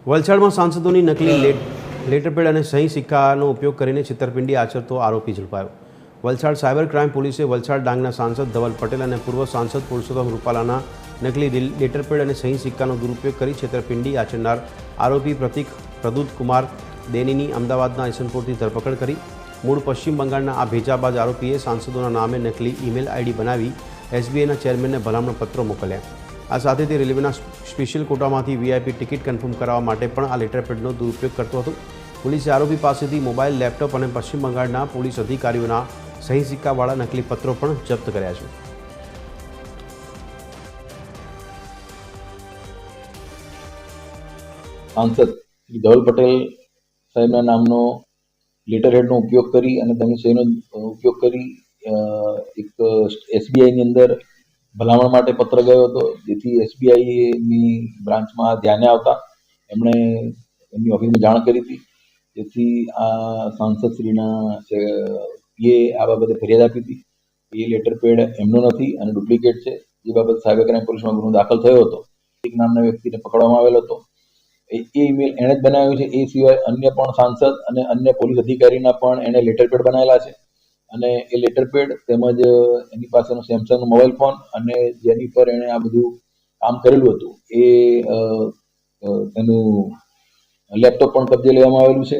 વલસાડમાં સાંસદોની નકલી લેટરપેડ અને સહી સિક્કાનો ઉપયોગ કરીને છેતરપિંડી આચરતો આરોપી ઝડપાયો. વલસાડ સાયબર ક્રાઇમ પોલીસે વલસાડ ડાંગના સાંસદ ધવલ પટેલ અને પૂર્વ સાંસદ પુરુષોત્તમ રૂપાલાના નકલી લેટરપેડ અને સહી સિક્કાનો દુરુપયોગ કરી છેતરપિંડી આચરનાર આરોપી પ્રતિક પ્રદુત કુમાર દેનીની અમદાવાદના ઈસનપુરથી ધરપકડ કરી. મૂળ પશ્ચિમ બંગાળના આ ભેજાબાજ આરોપીએ સાંસદોના નામે નકલી ઈમેલ આઈડી બનાવી એસબીઆઈના ચેરમેનને ભલામણ પત્રો મોકલ્યા. આ સાથે તે રેલવેના સ્પેશિયલ કોટામાંથી વીઆઈપી ટિકિટ કન્ફર્મ કરાવવા માટે પણ આ લેટરપેડનો દુરુપયોગ કરતો હતો. પોલીસે આરોપી પાસેથી મોબાઈલ, લેપટોપ અને પશ્ચિમ બંગાળના પોલીસ અધિકારીઓના સહી સિક્કાવાળા નકલી પત્રો પણ જપ્ત કર્યા છે. સાંસદ શ્રી ધવલ પટેલ સાહેબના નામનો લેટરહેડનો ઉપયોગ કરી અને તેમની સહીનો ઉપયોગ કરી એક એસબીઆઈની અંદર ભલામણ માટે પત્ર ગયો હતો, જેથી એસબીઆઈની બ્રાન્ચમાં ધ્યાને આવતા એમણે એમની ઓફિસમાં જાણ કરી હતી. જેથી આ સાંસદશ્રીના પીએ આ બાબતે ફરિયાદ આપી હતી. એ લેટરપેડ એમનો નથી અને ડુપ્લિકેટ છે. જે બાબતે સાયબર ક્રાઇમ પોલીસમાં ગુનો દાખલ થયો હતો. એક નામના વ્યક્તિને પકડવામાં આવેલો હતો. એ ઈમેલ એણે જ બનાવ્યું છે. એ સિવાય અન્ય પણ સાંસદ અને અન્ય પોલીસ અધિકારીના પણ એણે લેટરપેડ બનાવેલા છે. અને એ લેટરપેડ તેમજ એની પાસેનો સેમસંગનો મોબાઈલ ફોન અને જેની પર એણે આ બધું કામ કરેલું હતું એ તેનું લેપટોપ પણ કબજે લેવામાં આવેલું છે.